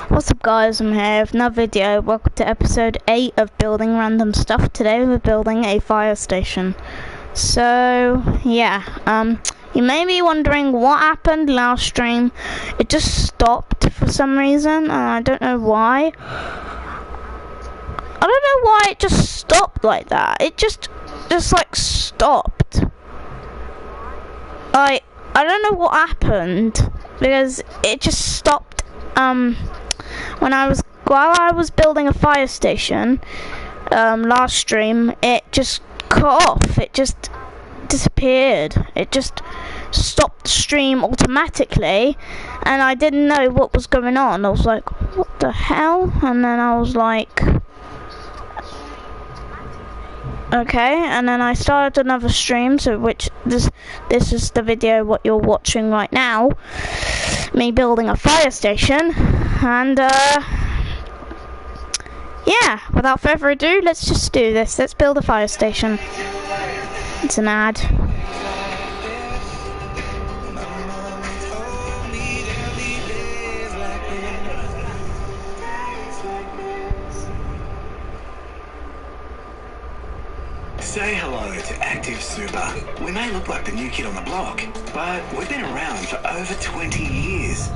What's up guys, I'm here with another video. Welcome to episode 8 of Building Random Stuff. Today we're building a fire station. So, yeah, you may be wondering what happened last stream. It just stopped for some reason, and I don't know why. I don't know why it just stopped like that. It just like stopped. I don't know what happened, because it just stopped, while I was building a fire station, last stream, it just cut off. It just disappeared. It just stopped the stream automatically, and I didn't know what was going on. I was like, what the hell? And then I was like, okay, and then I started another stream, so this is the video what you're watching right now, me building a fire station. And yeah, without further ado, let's just do this. Let's build a fire station. It's an ad. Say hello to Active Super. We may look like the new kid on the block, but we've been around for over 20 years.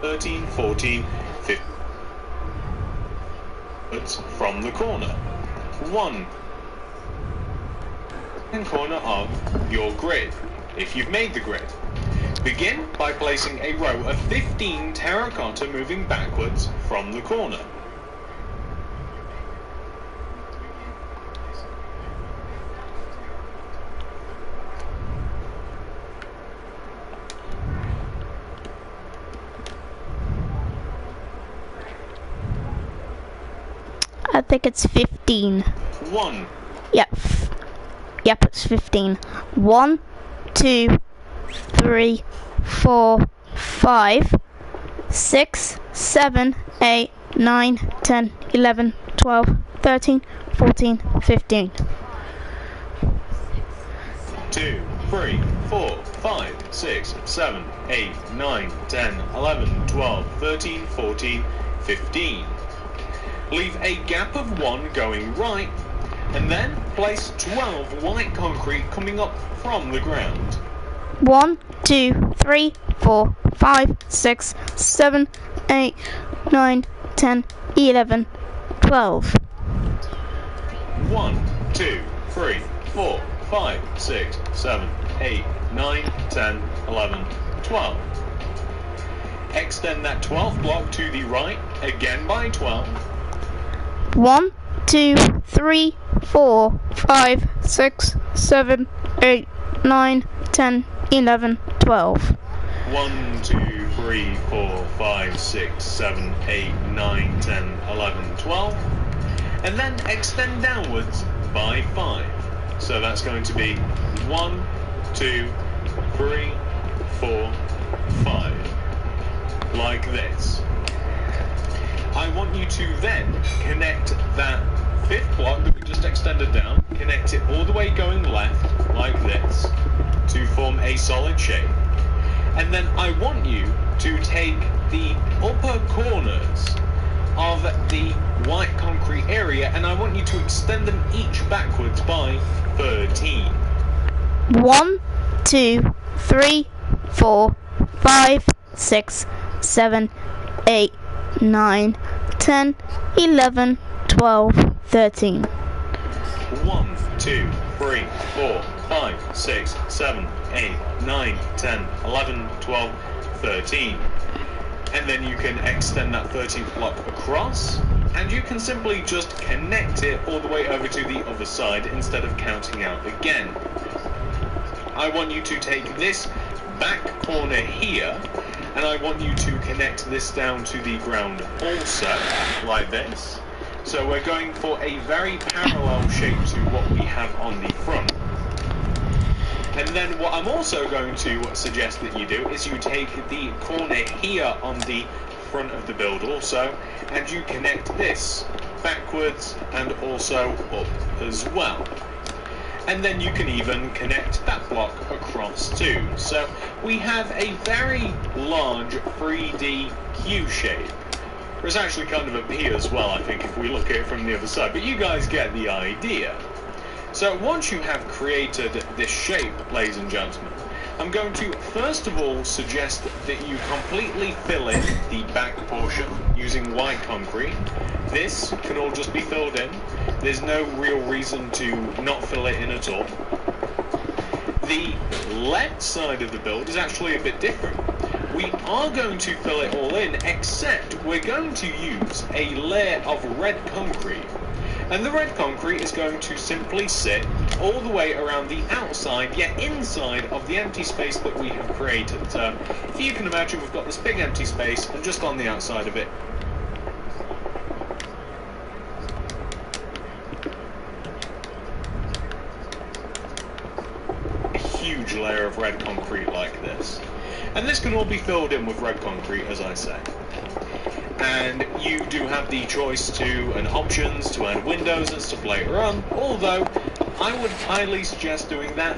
13, 14, 15 from the corner. 1 corner of your grid, if you've made the grid. Begin by placing a row of 15 terracotta moving backwards from the corner. I think it's 15. 1. Yep, it's 15. 1, 2, 3, 4, 5, 6, 7, 8, 9, 10, 11, 12, 13, 14, 15. 2, 3, 4, 5, 6, 7, 8, 9, 10, 11, 12, 13, 14, 15. Leave a gap of 1 going right, and then place 12 white concrete coming up from the ground. 1, 2, 3, 4, 5, 6, 7, 8, 9, 10, 11, 12. 1, 2, 3, 4, 5, 6, 7, 8, 9, 10, 11, 12. Extend that 12th block to the right, again by 12. 1, 2, 3, 4, 5, 6, 7, 8, 9, 10, 11, 12. 1, 2, 3, 4, 5, 6, 7, 8, 9, 10, 11, 12. And then extend downwards by 5. So that's going to be 1, 2, 3, 4, 5. Like this. I want you to then connect that 5th block that we just extended down, connect it all the way going left, like this, to form a solid shape. And then I want you to take the upper corners of the white concrete area, and I want you to extend them each backwards by 13. 1, 2, 3, 4, 5, 6, 7, 8, 9, 10, 11, 12, 13. 1, 2, 3, 4, 5, 6, 7, 8, 9, 10, 11, 12, 13. And then you can extend that 13th block across, and you can simply just connect it all the way over to the other side instead of counting out again. I want you to take this back corner here, and I want you to connect this down to the ground also, like this. So we're going for a very parallel shape to what we have on the front. And then what I'm also going to suggest that you do is you take the corner here on the front of the build also, and you connect this backwards and also up as well. And then you can even connect that block across too. So we have a very large 3D Q shape. It's actually kind of a P as well, I think, if we look at it from the other side, but you guys get the idea. So once you have created this shape, ladies and gentlemen, I'm going to first of all suggest that you completely fill in the back portion using white concrete. This can all just be filled in. There's no real reason to not fill it in at all. The left side of the build is actually a bit different. We are going to fill it all in, except we're going to use a layer of red concrete. And the red concrete is going to simply sit all the way around the outside, yet inside of the empty space that we have created. So, if you can imagine, we've got this big empty space, and just on the outside of it, a huge layer of red concrete like this. And this can all be filled in with red concrete, as I say. And you do have the choice to, and options to add windows and stuff later on, although I would highly suggest doing that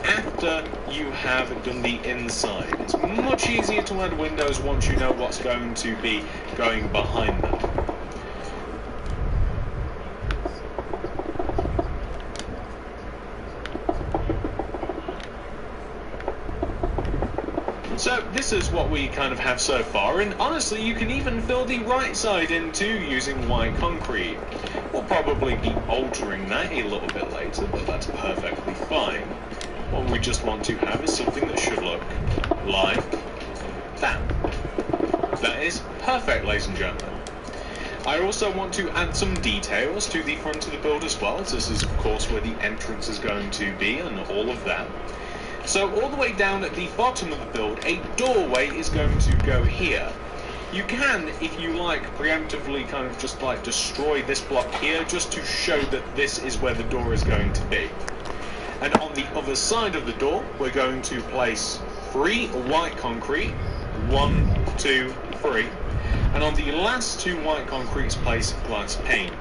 after you have done the inside. It's much easier to add windows once you know what's going to be going behind them. So this is what we kind of have so far, and honestly you can even fill the right side in too using white concrete. We'll probably be altering that a little bit later, but that's perfectly fine. What we just want to have is something that should look like that. That is perfect, ladies and gentlemen. I also want to add some details to the front of the build as well, as this is of course where the entrance is going to be and all of that. So all the way down at the bottom of the build, a doorway is going to go here. You can, if you like, preemptively kind of just like destroy this block here, just to show that this is where the door is going to be. And on the other side of the door, we're going to place 3 white concrete, 1, 2, 3, and on the last 2 white concretes, place glass pane.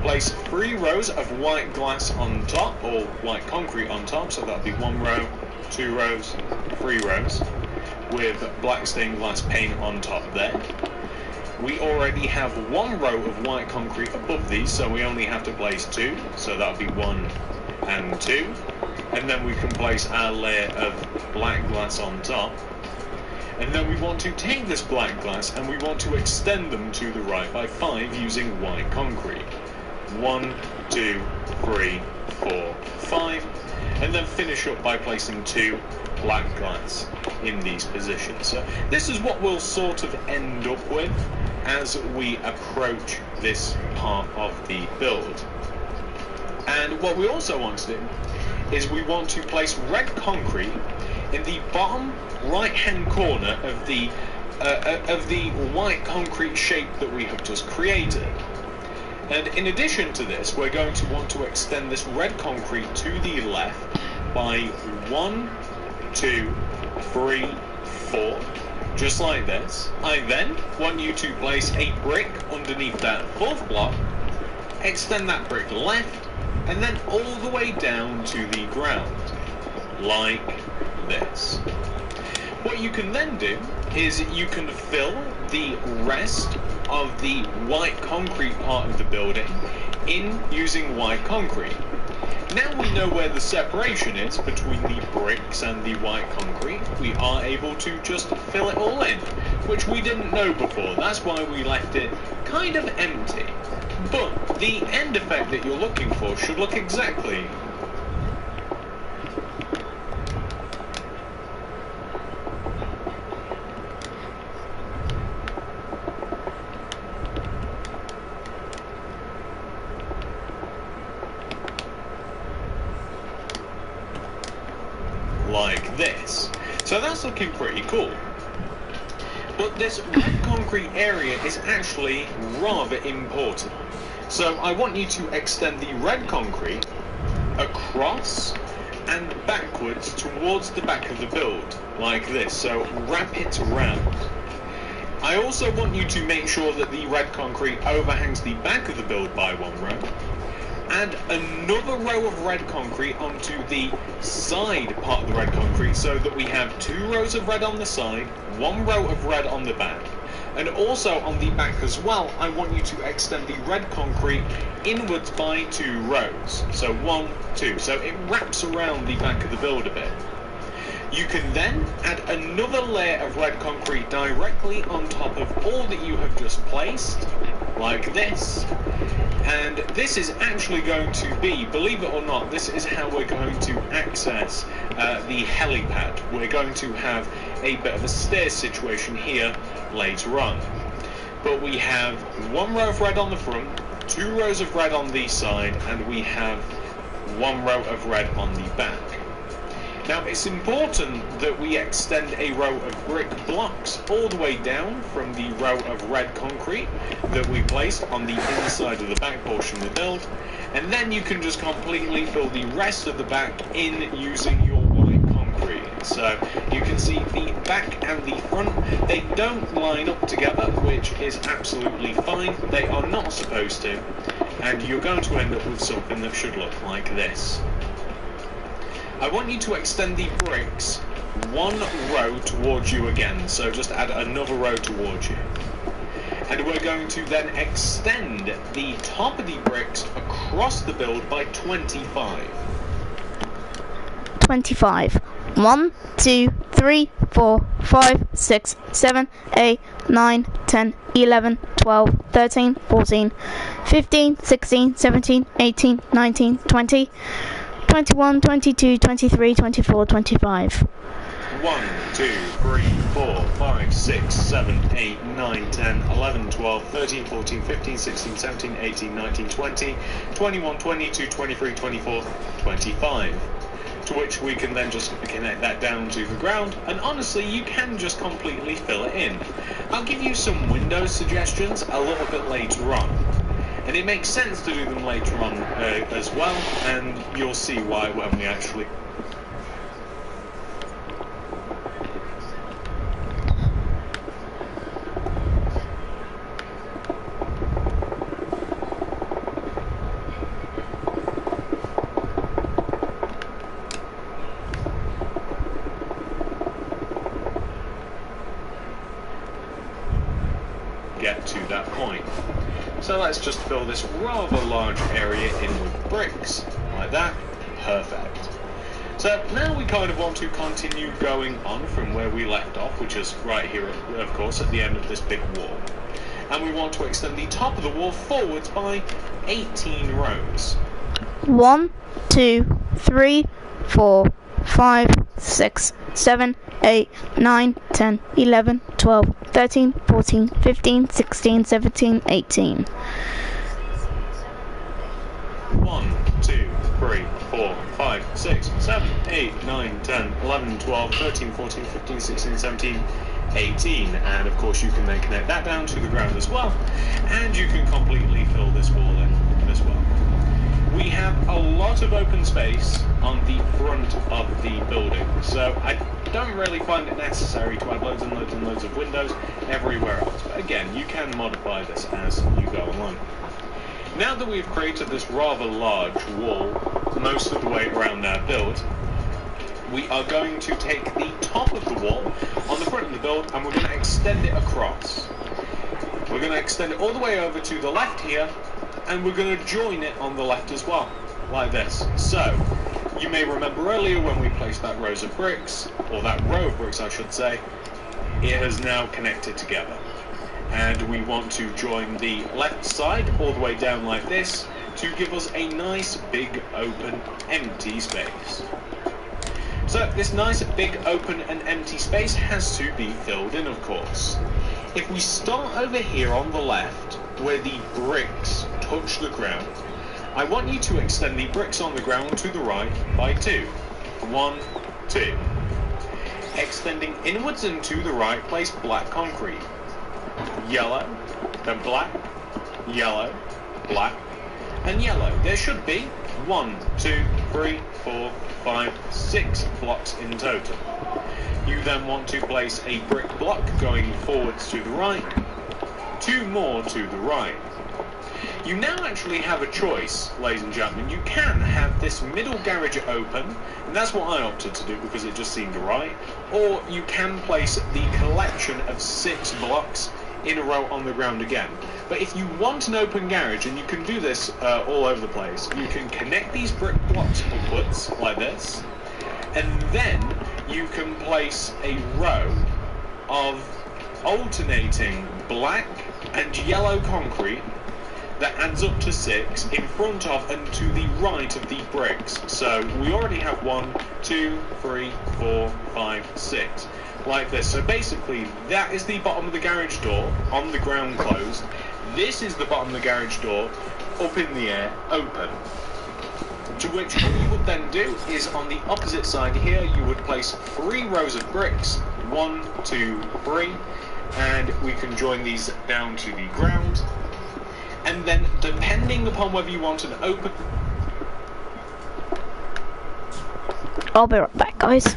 Place 3 rows of white glass on top, or white concrete on top, so that'll be 1 row, 2 rows, 3 rows, with black stained glass paint on top there. We already have 1 row of white concrete above these, so we only have to place 2, so that'll be 1 and 2, and then we can place our layer of black glass on top. And then we want to take this black glass and we want to extend them to the right by 5 using white concrete. 1, 2, 3, 4, 5, and then finish up by placing 2 black glass in these positions. So this is what we'll sort of end up with as we approach this part of the build. And what we also want to do is we want to place red concrete in the bottom right hand corner of the white concrete shape that we have just created. And in addition to this, we're going to want to extend this red concrete to the left by 1, 2, 3, 4, just like this. I then want you to place a brick underneath that 4th block, extend that brick left, and then all the way down to the ground, like this. What you can then do is you can fill the rest of the white concrete part of the building in using white concrete. Now we know where the separation is between the bricks and the white concrete. We are able to just fill it all in, which we didn't know before. That's why we left it kind of empty. But the end effect that you're looking for should look exactly like this. So that's looking pretty cool. But this red concrete area is actually rather important. So I want you to extend the red concrete across and backwards towards the back of the build, like this. So wrap it around. I also want you to make sure that the red concrete overhangs the back of the build by 1 row. Add another row of red concrete onto the side part of the red concrete so that we have 2 rows of red on the side, 1 row of red on the back. And also on the back as well, I want you to extend the red concrete inwards by 2 rows. So 1, 2. So it wraps around the back of the build a bit. You can then add another layer of red concrete directly on top of all that you have just placed, like this. And this is actually going to be, believe it or not, this is how we're going to access the helipad. We're going to have a bit of a stairs situation here later on. But we have 1 row of red on the front, 2 rows of red on the side, and we have 1 row of red on the back. Now it's important that we extend a row of brick blocks all the way down from the row of red concrete that we placed on the inside of the back portion of the build, and then you can just completely fill the rest of the back in using your white concrete. So you can see the back and the front, they don't line up together, which is absolutely fine. They are not supposed to, and you're going to end up with something that should look like this. I want you to extend the bricks 1 row towards you again, so just add another row towards you. And we're going to then extend the top of the bricks across the build by 25. 25. 1, 2, 3, 4, 5, 6, 7, 8, 9, 10, 11, 12, 13, 14, 15, 16, 17, 18, 19, 20, 21, 22, 23, 24, 25. 1, 2, 3, 4, 5, 6, 7, 8, 9, 10, 11, 12, 13, 14, 15, 16, 17, 18, 19, 20, 21, 22, 23, 24, 25. To which we can then just connect that down to the ground, and honestly you can just completely fill it in. I'll give you some window suggestions a little bit later on. And it makes sense to do them later on as well, and you'll see why when we actually... get to that point. So let's just fill this rather large area in with bricks, like that. Perfect. So now we kind of want to continue going on from where we left off, which is right here, of course, at the end of this big wall. And we want to extend the top of the wall forwards by 18 rows. 1, 2, 3, 4, 5, 6, 7, 8, 9, 10, 11, 12, 13, 14, 15, 16, 17, 18. 1, 2, 3, 4, 5, 6, 7, 8, 9, 10, 11, 12, 13, 14, 15, 16, 17, 18. And of course you can then connect that down to the ground as well. And you can completely fill this wall in as well. We have a lot of open space on the front of the building, so I don't really find it necessary to add loads and loads and loads of windows everywhere else. But again, you can modify this as you go along. Now that we've created this rather large wall most of the way around our build, we are going to take the top of the wall on the front of the build and we're going to extend it across. We're going to extend it all the way over to the left here, and we're going to join it on the left as well, like this. So, you may remember earlier when we placed that rows of bricks, or that row of bricks I should say, it has now connected together. And we want to join the left side all the way down like this to give us a nice big open empty space. So this nice big open and empty space has to be filled in, of course. If we start over here on the left, where the bricks touch the ground, I want you to extend the bricks on the ground to the right by 2. 1, 2. Extending inwards and to the right, place black concrete. Yellow, then black, yellow, black, and yellow. There should be 1, 2, 3, 4, 5, 6 blocks in total. You then want to place a brick block going forwards to the right, 2 more to the right. You now actually have a choice, ladies and gentlemen. You can have this middle garage open, and that's what I opted to do because it just seemed right, or you can place the collection of 6 blocks in a row on the ground again. But if you want an open garage, and you can do this all over the place, you can connect these brick blocks upwards like this, and then you can place a row of alternating black and yellow concrete that adds up to 6 in front of and to the right of the bricks. So we already have 1, 2, 3, 4, 5, 6, like this. So basically that is the bottom of the garage door on the ground closed. This is the bottom of the garage door up in the air open. To which what you would then do is on the opposite side here you would place 3 rows of bricks, 1, 2, 3, and we can join these down to the ground. And then, depending upon whether you want an open... I'll be right back, guys.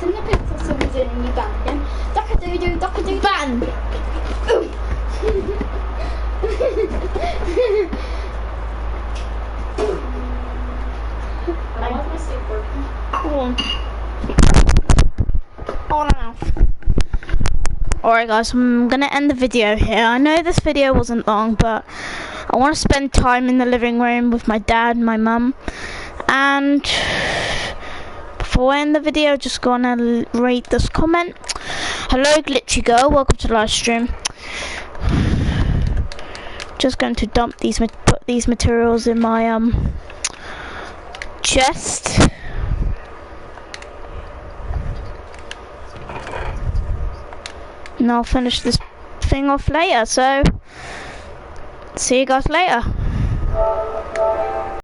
and the pixel zooms in and you ban him. Dock-a-doo-doo, ban! I love my skateboard. Cool. Hold on now. Alright guys, I'm gonna end the video here. I know this video wasn't long, but I want to spend time in the living room with my dad and my mum. And before I end the video, just gonna read this comment. Hello Glitchy Girl, welcome to the live stream. Just going to dump put these materials in my chest. And I'll finish this thing off later, so see you guys later.